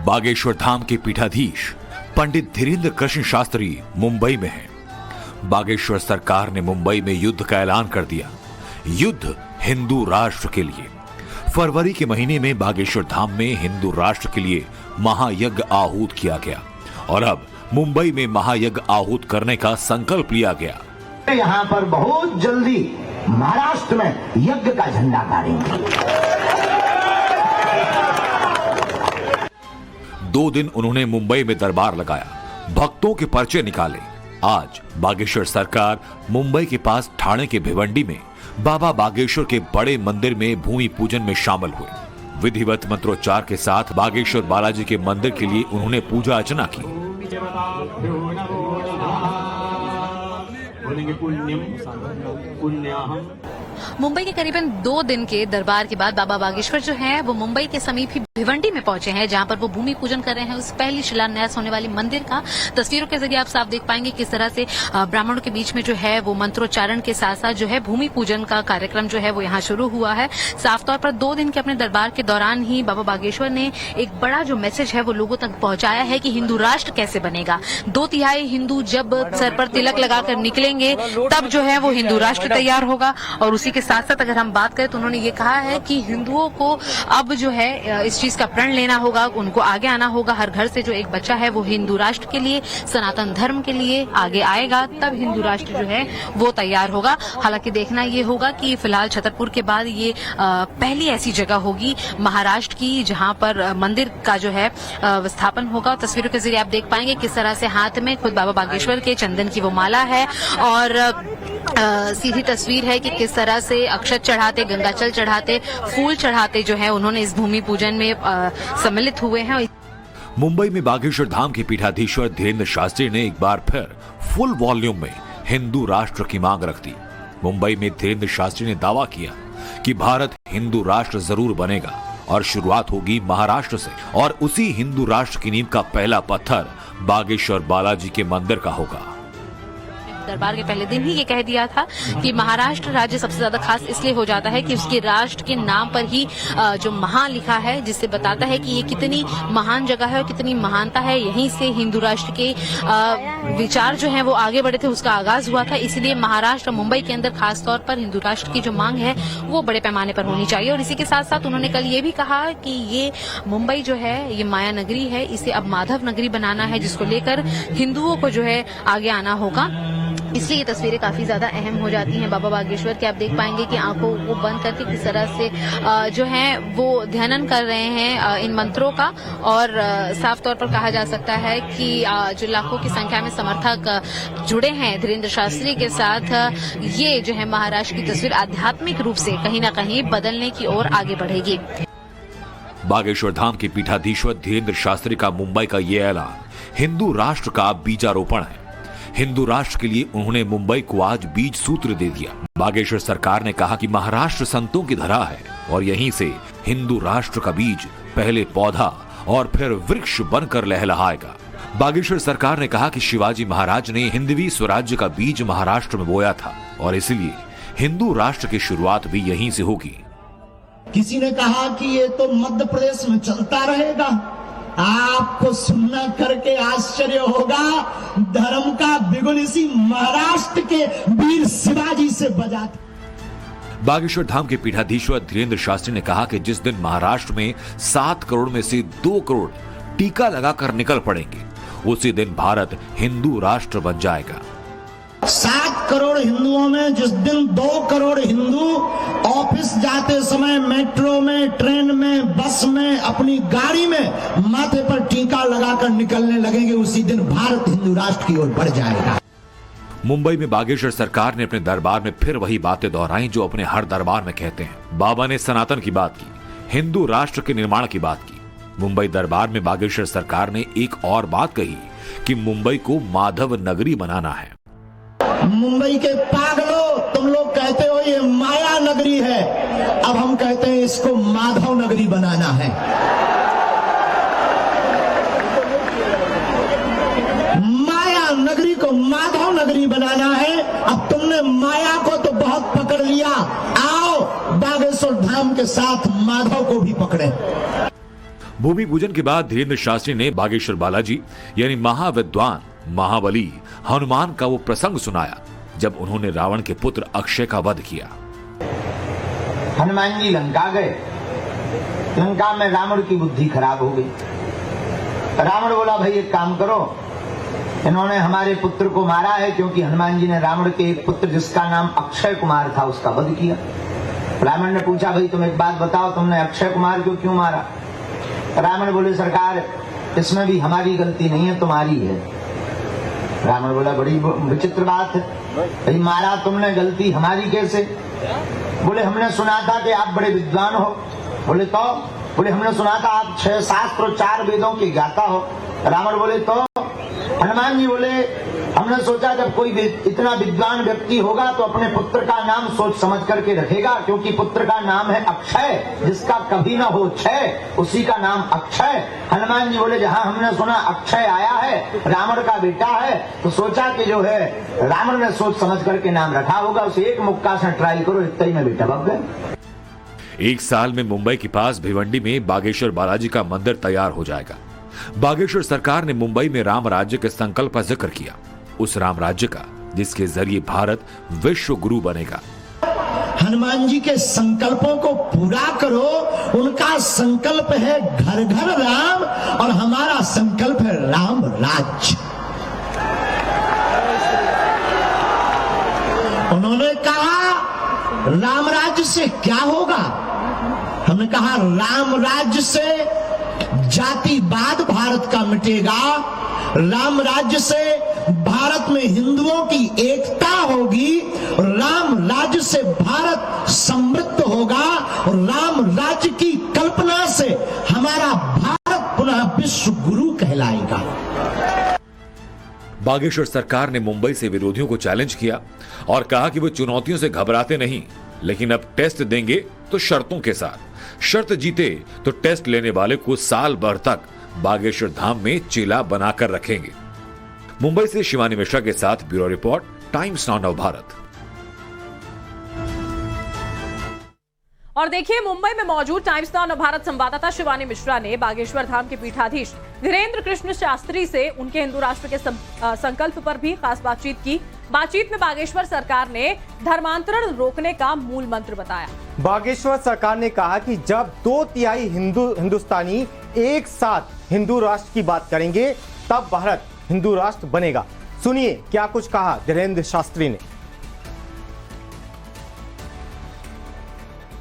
बागेश्वर धाम के पीठाधीश पंडित धीरेन्द्र कृष्ण शास्त्री मुंबई में हैं। बागेश्वर सरकार ने मुंबई में युद्ध का ऐलान कर दिया। युद्ध हिंदू राष्ट्र के लिए। फरवरी के महीने में बागेश्वर धाम में हिंदू राष्ट्र के लिए महायज्ञ आहूत किया गया और अब मुंबई में महायज्ञ आहूत करने का संकल्प लिया गया। यहाँ पर बहुत जल्दी महाराष्ट्र में यज्ञ का झंडा गाड़ेंगे। 2 दिन उन्होंने मुंबई में दरबार लगाया, भक्तों के पर्चे निकाले। आज बागेश्वर सरकार मुंबई के पास ठाणे के भिवंडी में बाबा बागेश्वर के बड़े मंदिर में भूमि पूजन में शामिल हुए। विधिवत मंत्रोच्चार के साथ बागेश्वर बालाजी के मंदिर के लिए उन्होंने पूजा अर्चना की। मुंबई के करीबन 2 दिन के दरबार के बाद बाबा बागेश्वर जो हैं वो मुंबई के समीप ही भिवंडी में पहुंचे हैं, जहां पर वो भूमि पूजन कर रहे हैं उस पहली शिलान्यास होने वाली मंदिर का। तस्वीरों के जरिए आप साफ देख पाएंगे किस तरह से ब्राह्मणों के बीच में जो है वो मंत्रोच्चारण के साथ साथ जो है भूमि पूजन का कार्यक्रम जो है वो यहाँ शुरू हुआ है। साफ तौर पर 2 दिन के अपने दरबार के दौरान ही बाबा बागेश्वर ने एक बड़ा जो मैसेज है वो लोगों तक पहुंचाया है कि हिंदू राष्ट्र कैसे बनेगा। 2/3 हिंदू जब सर पर तिलक लगाकर निकलेंगे तब जो है वो हिंदू राष्ट्र तैयार होगा। और उसी के साथ साथ अगर हम बात करें तो उन्होंने ये कहा है कि हिंदुओं को अब जो है इस चीज का प्रण लेना होगा, उनको आगे आना होगा। हर घर से जो एक बच्चा है वो हिंदू राष्ट्र के लिए, सनातन धर्म के लिए आगे आएगा, तब हिंदू राष्ट्र जो है वो तैयार होगा। हालांकि देखना ये होगा कि फिलहाल छतरपुर के बाद ये पहली ऐसी जगह होगी महाराष्ट्र की जहां पर मंदिर का जो है स्थापन होगा। तस्वीरों के जरिए आप देख पाएंगे किस तरह से हाथ में खुद बाबा बागेश्वर के चंदन की वो माला है और सीधी तस्वीर है कि किस तरह से अक्षत चढ़ाते, गंगाजल चढ़ाते, फूल चढ़ाते जो है उन्होंने इस भूमि पूजन में सम्मिलित हुए हैं। मुंबई में बागेश्वर धाम के पीठाधीश्वर धीरेन्द्र शास्त्री ने एक बार फिर फुल वॉल्यूम में हिंदू राष्ट्र की मांग रख दी। मुंबई में धीरेन्द्र शास्त्री ने दावा किया कि भारत हिंदू राष्ट्र जरूर बनेगा और शुरुआत होगी महाराष्ट्र से और उसी हिंदू राष्ट्र की नींव का पहला पत्थर बागेश्वर बालाजी के मंदिर का होगा। दरबार के पहले दिन ही ये कह दिया था कि महाराष्ट्र राज्य सबसे ज्यादा खास इसलिए हो जाता है कि उसके राष्ट्र के नाम पर ही जो महान लिखा है, जिससे बताता है कि ये कितनी महान जगह है और कितनी महानता है। यहीं से हिंदू राष्ट्र के विचार जो है वो आगे बढ़े थे, उसका आगाज हुआ था। इसलिए महाराष्ट्र, मुंबई के अंदर खास तौर पर हिंदू राष्ट्र की जो मांग है वो बड़े पैमाने पर होनी चाहिए। और इसी के साथ साथ उन्होंने कल ये भी कहा कि ये मुंबई जो है ये माया नगरी है, इसे अब माधव नगरी बनाना है, जिसको लेकर हिंदुओं को जो है आगे आना होगा। इसलिए ये तस्वीरें काफी ज्यादा अहम हो जाती हैं बाबा बागेश्वर के। आप देख पाएंगे कि आंखों को बंद करके किस तरह से जो है वो ध्यान कर रहे हैं इन मंत्रों का। और साफ तौर पर कहा जा सकता है कि जो लाखों की संख्या में समर्थक जुड़े हैं धीरेन्द्र शास्त्री के साथ, ये जो है महाराष्ट्र की तस्वीर आध्यात्मिक रूप से कहीं ना कहीं बदलने की ओर आगे बढ़ेगी। बागेश्वर धाम के पीठाधीश्वर धीरेन्द्र शास्त्री का मुंबई का ये ऐलान हिंदू राष्ट्र का बीजारोपण है। हिंदू राष्ट्र के लिए उन्होंने मुंबई को आज बीज सूत्र दे दिया। बागेश्वर सरकार ने कहा कि महाराष्ट्र संतों की धरा है और यहीं से हिंदू राष्ट्र का बीज पहले पौधा और फिर वृक्ष बनकर लहलहाएगा। बागेश्वर सरकार ने कहा कि शिवाजी महाराज ने हिंदवी स्वराज्य का बीज महाराष्ट्र में बोया था और इसलिए हिंदू राष्ट्र की शुरुआत भी यहीं से होगी। किसी ने कहा कि ये तो मध्य प्रदेश में चलता रहेगा। आपको सुनना करके आश्चर्य होगा, धर्म का बिगुल इसी महाराष्ट्र के वीर शिवाजी से बजा। बागेश्वर धाम के पीठाधीश्वर धीरेन्द्र शास्त्री ने कहा कि जिस दिन महाराष्ट्र में 7 करोड़ में से 2 करोड़ टीका लगाकर निकल पड़ेंगे, उसी दिन भारत हिंदू राष्ट्र बन जाएगा। 7 करोड़ हिंदुओं में जिस दिन 2 करोड़ हिंदू ऑफिस जाते समय मेट्रो में, ट्रेन में, बस में, अपनी गाड़ी में माथे पर टीका लगाकर निकलने लगेंगे, उसी दिन भारत हिंदू राष्ट्र की ओर बढ़ जाएगा। मुंबई में बागेश्वर सरकार ने अपने दरबार में फिर वही बातें दोहराई जो अपने हर दरबार में कहते हैं। बाबा ने सनातन की बात की, हिंदू राष्ट्र के निर्माण की बात की। मुंबई दरबार में बागेश्वर सरकार ने एक और बात कही कि मुंबई को माधव नगरी बनाना है। मुंबई के पागलों, तुम लोग कहते हो ये माया नगरी है, अब हम कहते हैं इसको माधव नगरी बनाना है। माया नगरी को माधव नगरी बनाना है। अब तुमने माया को तो बहुत पकड़ लिया, आओ बागेश्वर धाम के साथ माधव को भी पकड़े। भूमि पूजन के बाद धीरेन्द्र शास्त्री ने बागेश्वर बालाजी यानी महाविद्वान महाबली हनुमान का वो प्रसंग सुनाया जब उन्होंने रावण के पुत्र अक्षय का वध किया। हनुमान जी लंका गए। लंका में रावण की बुद्धि खराब हो गई। रावण बोला, भाई एक काम करो, इन्होंने हमारे पुत्र को मारा है, क्योंकि हनुमान जी ने रावण के एक पुत्र जिसका नाम अक्षय कुमार था उसका वध किया। रावण ने पूछा, भाई तुम एक बात बताओ, तुमने अक्षय कुमार को क्यों मारा? रावण बोले, सरकार इसमें भी हमारी गलती नहीं है, तुम्हारी है। रावण बोला, बड़ी विचित्र बात है, भाई मारा तुमने, गलती हमारी कैसे? बोले, हमने सुना था कि आप बड़े विद्वान हो। बोले, तो? बोले, हमने सुना था आप 6 शास्त्र 4 वेदों के ज्ञाता हो। रावण बोले, तो? हनुमान जी बोले, हमने सोचा जब कोई इतना विद्वान व्यक्ति होगा तो अपने पुत्र का नाम सोच समझ करके रखेगा, क्योंकि पुत्र का नाम है अक्षय, जिसका कभी न हो क्षय, उसी का नाम अक्षय। हनुमान जी बोले, जहां हमने सुना अक्षय आया है, रावण का बेटा है, तो सोचा कि जो है रावण ने सोच समझ करके नाम रखा होगा, उसे एक मुक्का से ट्राई करो, इतना ही में बेटा बन गए। 1 साल में मुंबई के पास भिवंडी में बागेश्वर बालाजी का मंदिर तैयार हो जाएगा। बागेश्वर सरकार ने मुंबई में राम राज्य के संकल्प का जिक्र किया, उस राम राज्य का जिसके जरिए भारत विश्व गुरु बनेगा। हनुमान जी के संकल्पों को पूरा करो। उनका संकल्प है घर घर राम, और हमारा संकल्प है राम राज्य। उन्होंने कहा राम राज्य से क्या होगा? हमने कहा राम राज्य से जातिवाद भारत का मिटेगा, राम राज्य से भारत में हिंदुओं की एकता होगी, राम राज्य से भारत समृद्ध होगा, और राम राज्य की कल्पना से हमारा भारत पुनः विश्व गुरु कहलाएगा। बागेश्वर सरकार ने मुंबई से विरोधियों को चैलेंज किया और कहा कि वो चुनौतियों से घबराते नहीं, लेकिन अब टेस्ट देंगे तो शर्तों के साथ। शर्त जीते तो टेस्ट लेने वाले को साल भर तक बागेश्वर धाम में चेला बनाकर रखेंगे। मुंबई से शिवानी मिश्रा के साथ bureau report, times now Navbharat. और देखिए, मुंबई में मौजूद टाइम्स नाउ नवभारत संवाददाता शिवानी मिश्रा ने बागेश्वर धाम के पीठाधीश धीरेन्द्र कृष्ण शास्त्री से उनके हिंदू राष्ट्र के संकल्प पर भी खास बातचीत की। बातचीत में बागेश्वर सरकार ने धर्मांतरण रोकने का मूल मंत्र बताया। बागेश्वर सरकार ने कहा कि जब 2/3 हिंदुस्तानी एक साथ हिंदू राष्ट्र की बात करेंगे तब भारत हिंदू राष्ट्र बनेगा। सुनिए क्या कुछ कहा धीरेन्द्र शास्त्री ने।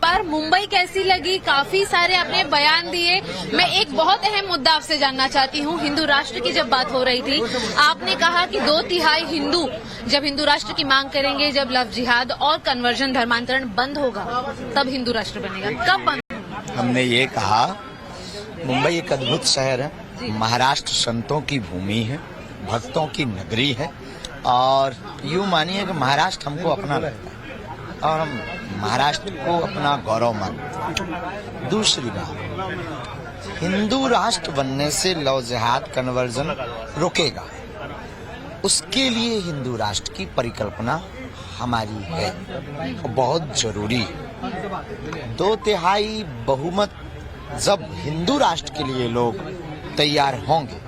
पर मुंबई कैसी लगी? काफी सारे आपने बयान दिए। मैं एक बहुत अहम मुद्दा आपसे जानना चाहती हूँ। हिंदू राष्ट्र की जब बात हो रही थी, आपने कहा कि 2/3 हिंदू जब हिंदू राष्ट्र की मांग करेंगे, जब लव जिहाद और कन्वर्जन धर्मांतरण बंद होगा, तब हिंदू राष्ट्र बनेगा। कब बंद? हमने ये कहा, मुंबई एक अद्भुत शहर है, महाराष्ट्र संतों की भूमि है, भक्तों की नगरी है, और यूं मानिए कि महाराष्ट्र हमको अपना लगता है और हम महाराष्ट्र को अपना गौरव मानते हैं। दूसरी बात, हिंदू राष्ट्र बनने से लव जिहाद कन्वर्जन रुकेगा, उसके लिए हिंदू राष्ट्र की परिकल्पना हमारी है और बहुत जरूरी है। 2/3 बहुमत जब हिंदू राष्ट्र के लिए लोग तैयार होंगे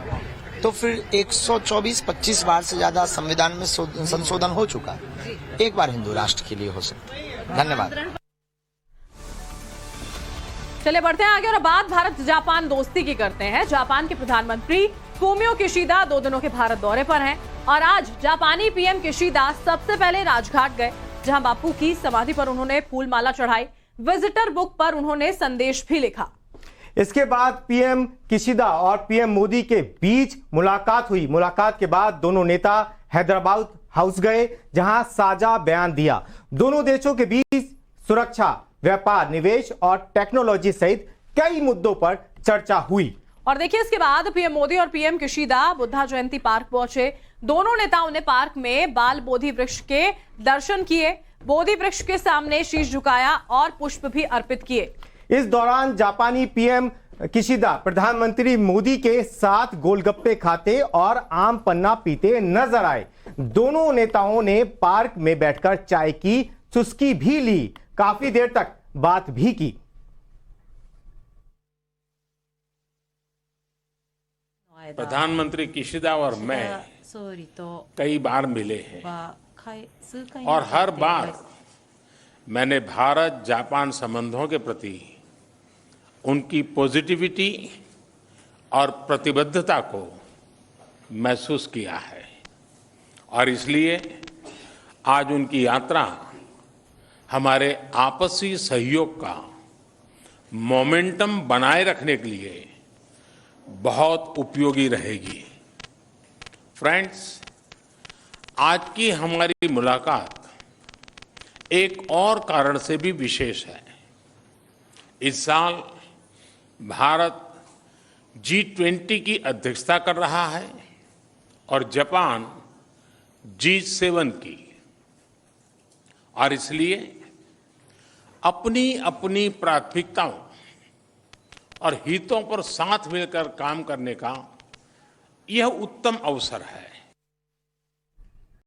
तो फिर 124-25 बार से ज्यादा संविधान में संशोधन हो चुका है, एक बार हिंदू राष्ट्र के लिए हो सकता है। धन्यवाद। चलिए बढ़ते हैं आगे और बात भारत जापान दोस्ती की करते हैं। जापान के प्रधानमंत्री फूमियो किशिदा 2 दिनों के भारत दौरे पर हैं और आज जापानी पीएम किशिदा सबसे पहले राजघाट गए, जहां बापू की समाधि पर उन्होंने फूल माला चढ़ाई। विजिटर बुक पर उन्होंने संदेश भी लिखा। इसके बाद पीएम किशिदा और पीएम मोदी के बीच मुलाकात हुई। मुलाकात के बाद दोनों नेता हैदराबाद हाउस गए, जहां साझा बयान दिया। दोनों देशों के बीच सुरक्षा, व्यापार, निवेश और टेक्नोलॉजी सहित कई मुद्दों पर चर्चा हुई। और देखिए, इसके बाद पीएम मोदी और पीएम किशिदा बुद्धा जयंती पार्क पहुंचे। दोनों नेताओं ने पार्क में बाल बोधि वृक्ष के दर्शन किए, बोधि वृक्ष के सामने शीश झुकाया और पुष्प भी अर्पित किए। इस दौरान जापानी पीएम किशिदा प्रधानमंत्री मोदी के साथ गोलगप्पे खाते और आम पन्ना पीते नजर आए। दोनों नेताओं ने पार्क में बैठकर चाय की चुस्की भी ली, काफी देर तक बात भी की। प्रधानमंत्री किशिदा और मैं 総理と कई बार मिले हैं は数回 और हर 会ってい बार ます मैंने भारत जापान संबंधों के प्रति उनकी पॉजिटिविटी और प्रतिबद्धता को महसूस किया है और इसलिए आज उनकी यात्रा हमारे आपसी सहयोग का मोमेंटम बनाए रखने के लिए बहुत उपयोगी रहेगी। फ्रेंड्स, आज की हमारी मुलाकात एक और कारण से भी विशेष है। इस साल भारत G20 की अध्यक्षता कर रहा है और जापान G7 की, और इसलिए अपनी अपनी प्राथमिकताओं और हितों पर साथ मिलकर काम करने का यह उत्तम अवसर है।